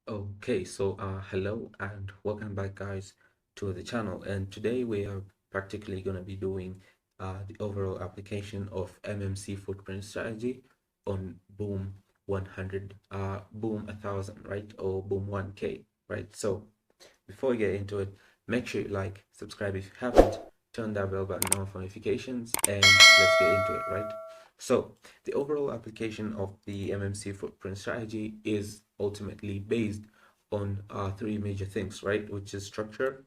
Okay, so hello and welcome back, guys, to the channel. And today we are practically going to be doing the overall application of MMC footprint strategy on Boom 100, Boom 1000, right? Or Boom 1K, right? So before we get into it, make sure you like, subscribe if you haven't, turn that bell button on for notifications, and let's get into it, right? So the overall application of the MMC footprint strategy is ultimately based on three major things, right? Which is structure,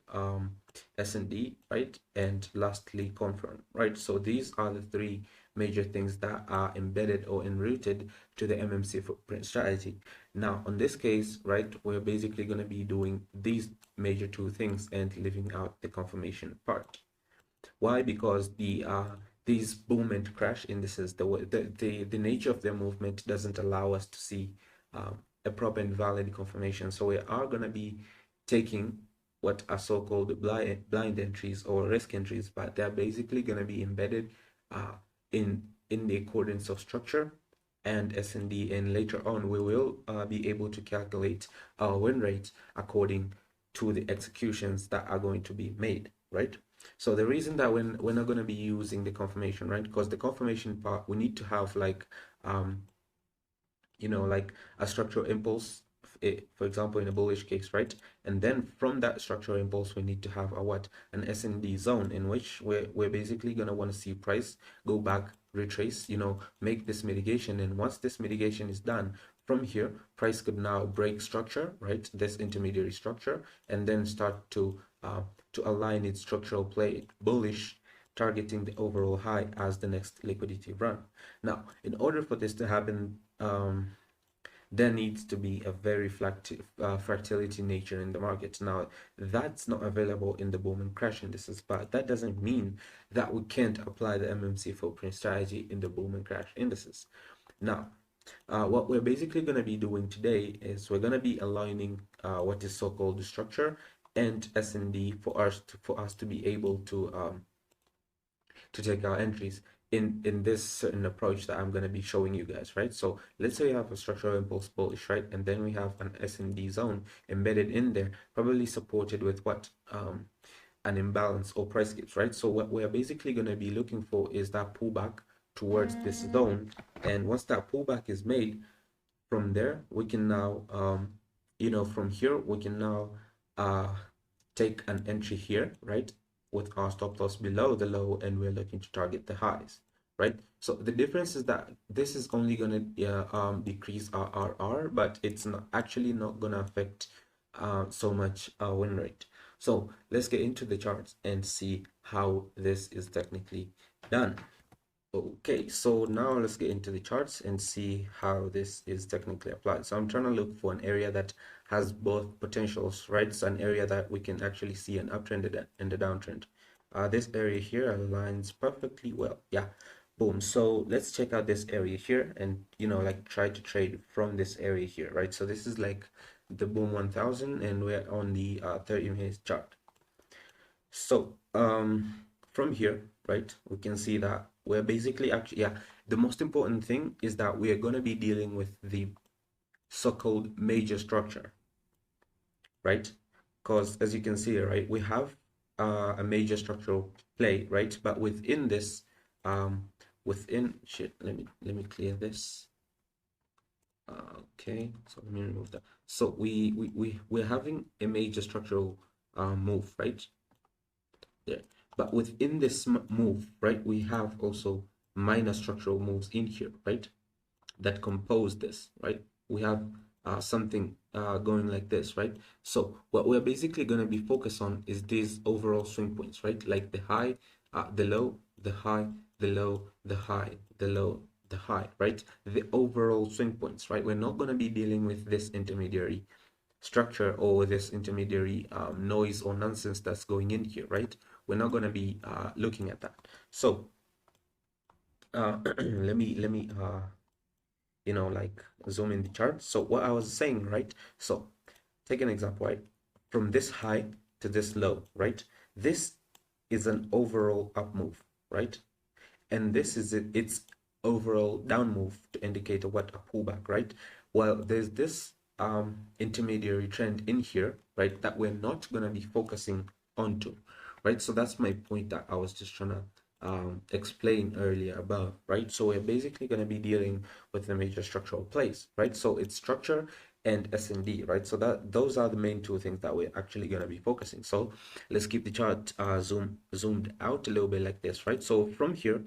S&D, right? And lastly, confirm, right? So these are the three major things that are embedded or enrooted to the MMC footprint strategy. Now, on this case, right, we're basically going to be doing these major two things and leaving out the confirmation part. Why? Because these boom and crash indices, the nature of their movement doesn't allow us to see a proper and valid confirmation. So we are going to be taking what are so-called blind entries or risk entries, but they're basically going to be embedded uh, in the accordance of structure and S&D, and later on we will be able to calculate our win rate according to the executions that are going to be made, right? So the reason that we're not going to be using the confirmation, right? Because the confirmation part, we need to have like, um, like a structural impulse, for example, in a bullish case, right? And then from that structural impulse, we need to have a what? An S&D zone in which we're basically going to want to see price go back, retrace, make this mitigation. And once this mitigation is done, from here, price could now break structure, right? This intermediary structure, and then start to align its structural play bullish, targeting the overall high as the next liquidity run. Now, in order for this to happen, there needs to be a very fractality nature in the market. Now, that's not available in the boom and crash indices, but that doesn't mean that we can't apply the MMC footprint strategy in the boom and crash indices. Now, what we're basically going to be doing today is we're going to be aligning what is so-called structure and S&D for us to be able to take our entries in this certain approach that I'm going to be showing you guys, right? So let's say you have a structural impulse bullish, right? And then we have an S&D zone embedded in there, probably supported with what? An imbalance or price gaps, right? So what we're basically going to be looking for is that pullback towards this zone. And once that pullback is made, from there, we can now, from here, we can now uh, take an entry here, right? With our stop loss below the low, and we're looking to target the highs, right? So the difference is that this is only going to decrease our RR, but it's not actually not going to affect so much our win rate. So let's get into the charts and see how this is technically done. Okay, so now let's get into the charts and see how this is technically applied. So I'm trying to look for an area that has both potentials, right? It's an area that we can actually see an uptrend and a downtrend. This area here aligns perfectly well. Yeah, boom. So let's check out this area here and, like try to trade from this area here, right? So this is like the Boom 1000 and we're on the 30 minutes chart. So from here, right, we can see that we're basically actually, yeah, the most important thing is that we are going to be dealing with the so-called major structure, right? Because as you can see, right, we have a major structural play, right? But within this, let me clear this. Okay, so let me remove that. So we're having a major structural move, right? There. But within this move, right, we have also minor structural moves in here, right, that compose this, right? We have something going like this, right? So what we're basically going to be focused on is these overall swing points, right? Like the high, the low, the high, the low, the high, the low, the high, right? The overall swing points, right? We're not going to be dealing with this intermediary structure or this intermediary noise or nonsense that's going in here, right? We're not going to be looking at that. So let me like zoom in the chart. So what I was saying, right? So take an example, right? From this high to this low, right? This is an overall up move, right? And this is its overall down move to indicate what a pullback, right? Well, there's this intermediary trend in here, right, that we're not going to be focusing onto, right? So that's my point that I was just trying to explain earlier about, right? So we're basically going to be dealing with the major structural plays, right? So it's structure and S&D, right? So that those are the main two things that we're actually going to be focusing. So let's keep the chart zoomed out a little bit like this, right? So from here,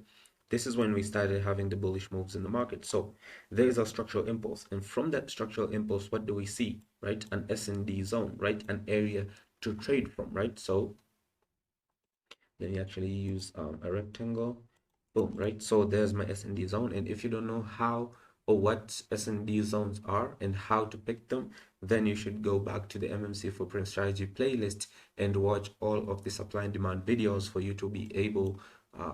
this is when we started having the bullish moves in the market. So there is a structural impulse, and from that structural impulse, what do we see, right? An S&D zone, right? An area to trade from, right? So let me actually use a rectangle. Boom, right? So there's my S&D zone, and if you don't know how or what S&D zones are and how to pick them, then you should go back to the MMC footprint strategy playlist and watch all of the supply and demand videos for you to be able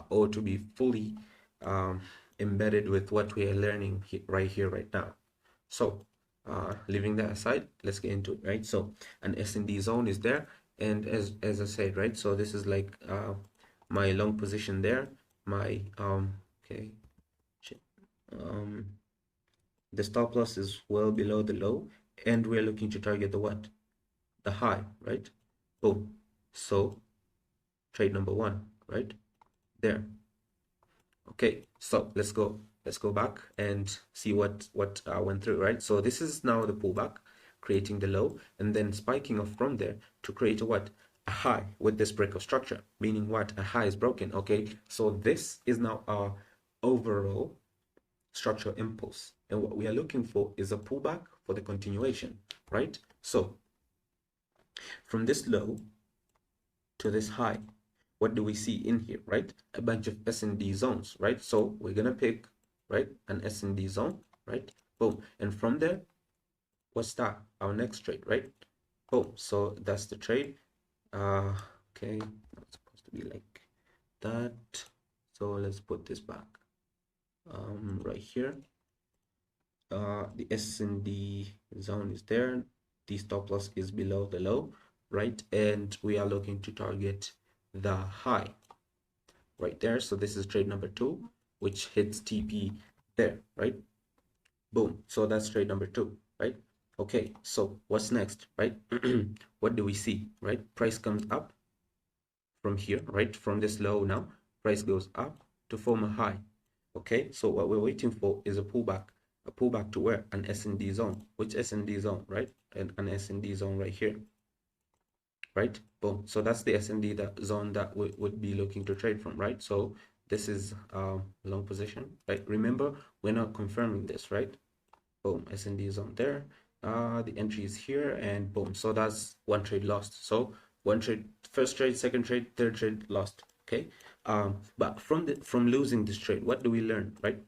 or to be fully embedded with what we are learning right here, right now. So leaving that aside, let's get into it, right? So an S&D zone is there, and as I said, right, so this is like my long position there, my okay, the stop loss is well below the low, and we're looking to target the what? The high, right? Boom. So trade number one, right there. Okay, so let's go back and see what went through, right? So this is now the pullback, creating the low, and then spiking off from there to create a what? A high with this break of structure, meaning what? A high is broken. Okay, so this is now our overall structural impulse, and what we are looking for is a pullback for the continuation, right? So from this low to this high, what do we see in here, right? A bunch of S&D zones, right? So we're gonna pick, right, an S&D zone, right? Boom. And from there, what's that? Our next trade, right? Boom. So that's the trade. Okay, not supposed to be like that. So let's put this back right here. The S&D zone is there. The stop loss is below the low, right? And we are looking to target the high right there. So this is trade number two, which hits TP there, right? Boom. So that's trade number two, right? Okay, so what's next, right? What do we see, right? Price comes up from here, right? From this low now, price goes up to form a high. Okay, so what we're waiting for is a pullback. A pullback to where? An S&D zone. Which S&D zone, right? And an S&D zone right here, right? Boom. So that's the S&D zone that we would be looking to trade from, right? So this is long position, right? Remember, we're not confirming this, right? Boom, S&D zone there. The entry is here, and boom. So that's one trade lost. So one trade, first trade, second trade, third trade lost. Okay. But from losing this trade, what do we learn, right?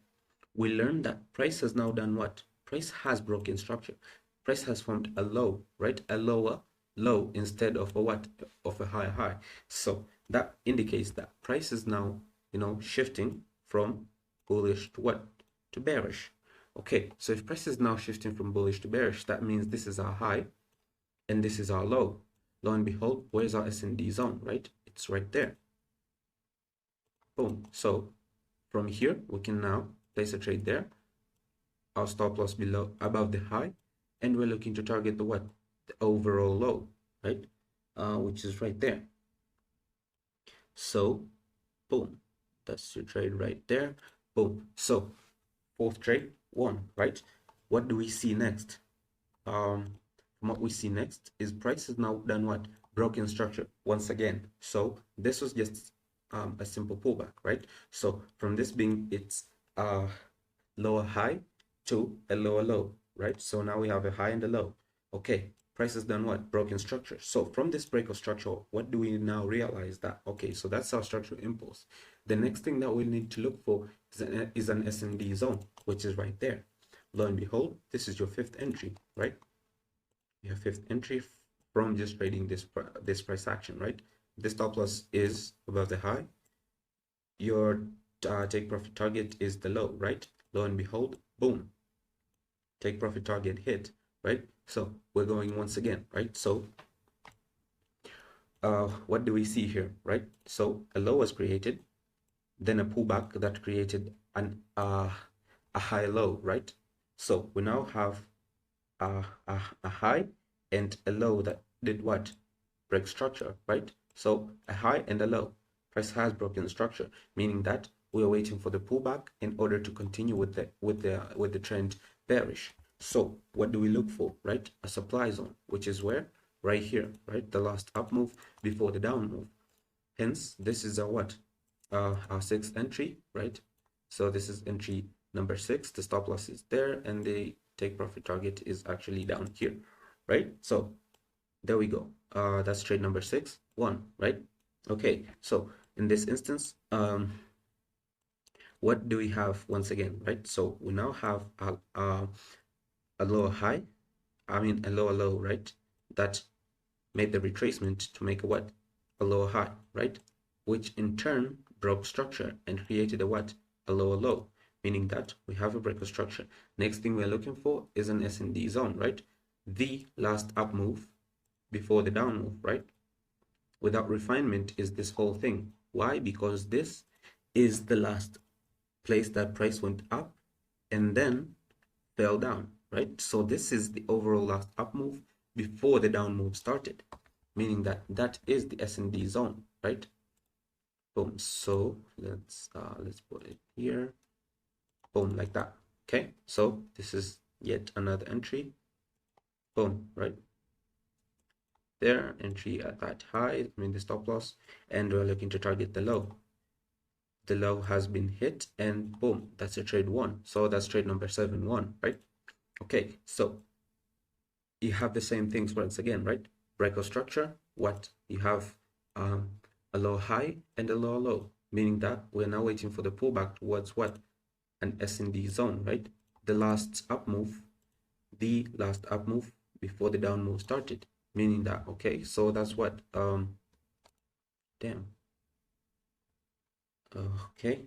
We learned that price has now done what? Price has broken structure. Price has formed a low, right? A lower low instead of a what? Of a higher high. So that indicates that price is now, shifting from bullish to what? To bearish. Okay, so if price is now shifting from bullish to bearish, that means this is our high and this is our low. Lo and behold, where's our S&D zone, right? It's right there. Boom. So from here, we can now place a trade there. Our stop loss above the high, and we're looking to target the what? The overall low, right? Which is right there. So boom, that's your trade right there. Boom. So fourth trade, one, right? What do we see next? What we see next is price has now done what? Broken structure once again. So this was just a simple pullback, right? So from this being its lower high to a lower low, right? So now we have a high and a low. Okay, price has done what? Broken structure. So from this break of structure, what do we now realize? That okay, so that's our structural impulse. The next thing that we need to look for is an S&D zone, which is right there. Lo and behold, this is your fifth entry, right? Your fifth entry from just trading this price action, right? The stop loss is above the high. Your take profit target is the low, right? Lo and behold, boom, take profit target hit, right? So we're going once again, right? So what do we see here, right? So a low was created, then a pullback that created a high low, right? So we now have a high and a low that did what? Break structure, right? So a high and a low. Price has broken structure, meaning that we are waiting for the pullback in order to continue with the trend bearish. So what do we look for, right? A supply zone, which is where? Right here, right? The last up move before the down move. Hence, this is our what? Our sixth entry, right? So this is entry number 6. The stop loss is there, and the take profit target is actually down here, right? So there we go. That's trade number 6, 1, right? Okay, so in this instance, what do we have once again, right? So we now have a lower high, a lower low, right? That made the retracement to make a what? A lower high, right? Which in turn broke structure and created a what? A lower low, meaning that we have a break of structure. Next thing we're looking for is an S&D zone, right? The last up move before the down move, right? Without refinement is this whole thing. Why? Because this is the last place that price went up and then fell down, right? So this is the overall last up move before the down move started, meaning that that is the S&D zone, right? Boom. So let's put it here. Boom, like that. Okay. So this is yet another entry. Boom, right there. Entry at that high, the stop loss, and we're looking to target the low. The low has been hit, and boom, that's a trade 1. So that's trade number 7-1, right? Okay, so you have the same things once again, right? Break of structure, what? You have a low high and a low low, meaning that we're now waiting for the pullback towards what? An S&D zone, right? The last up move before the down move started, meaning that, okay, so that's what, damn. Okay,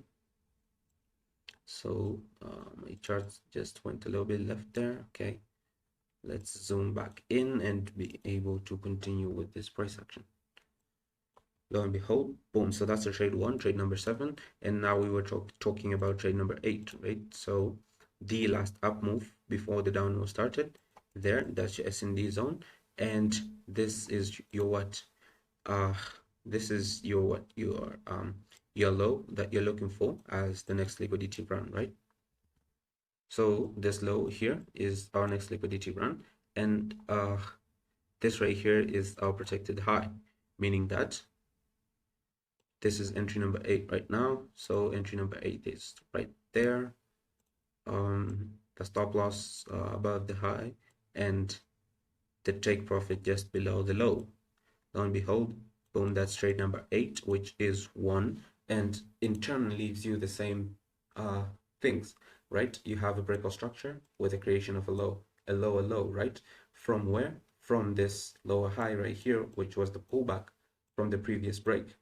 so my charts just went a little bit left there. Okay, let's zoom back in and be able to continue with this price action. Lo and behold, boom, so that's a trade 1, trade number 7, and now we were talking about trade number 8, right? So the last up move before the down move started, there, that's your S&D zone, and this is your what? This is your what? Your low that you're looking for as the next liquidity run, right? So this low here is our next liquidity run, and this right here is our protected high, meaning that this is entry number 8 right now. So entry number 8 is right there. The stop loss above the high, and the take profit just below the low. Lo and behold, boom, that's trade number 8, which is 1, and in turn leaves you the same things, right? You have a break of structure with the creation of a lower low, right? From where? From this lower high right here, which was the pullback from the previous break,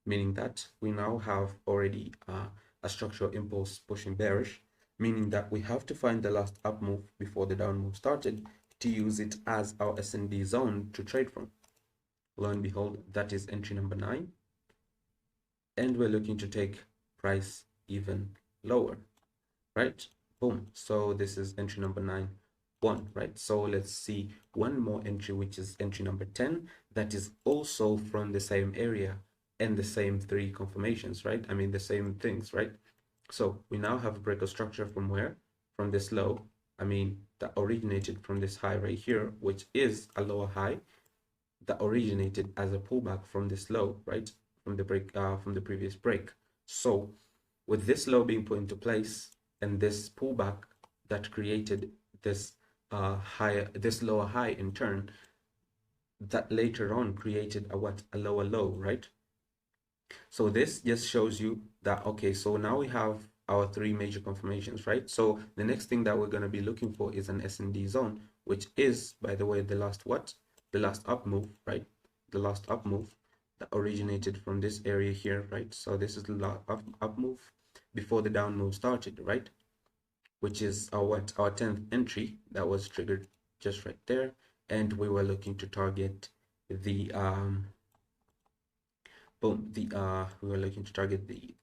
meaning that we now have already a structural impulse pushing bearish, meaning that we have to find the last up move before the down move started to use it as our S&D zone to trade from. Lo and behold, that is entry number 9, and we're looking to take price even lower, right? Boom. So this is entry number 9, 1, right? So let's see one more entry, which is entry number 10, that is also from the same area and the same 3 confirmations, right? The same things, right? So we now have a break of structure from where? From this low, that originated from this high right here, which is a lower high that originated as a pullback from this low, right? From the break, from the previous break. So with this low being put into place and this pullback that created this this lower high in turn, that later on created a lower low, right? So this just shows you that, okay, so now we have our 3 major confirmations, right? So the next thing that we're going to be looking for is an S&D zone, which is, by the way, the last what? The last up move, right? The last up move that originated from this area here, right? So this is the last up move before the down move started, right? Which is our what? Our 10th entry that was triggered just right there, and we were looking to target the boom, we were looking to target the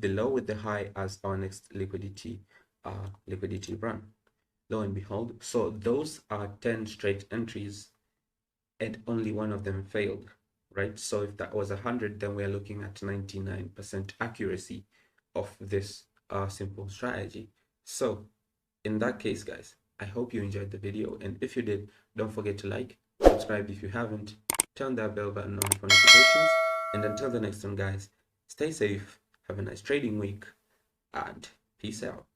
low with the high as our next liquidity run. lo and behold. So those are 10 straight entries and only one of them failed, right? So if that was 100, then we're looking at 99% accuracy of this simple strategy. So in that case, guys, I hope you enjoyed the video, and if you did, don't forget to like, subscribe if you haven't, turn that bell button on for notifications, and until the next time, guys, stay safe, have a nice trading week, and peace out.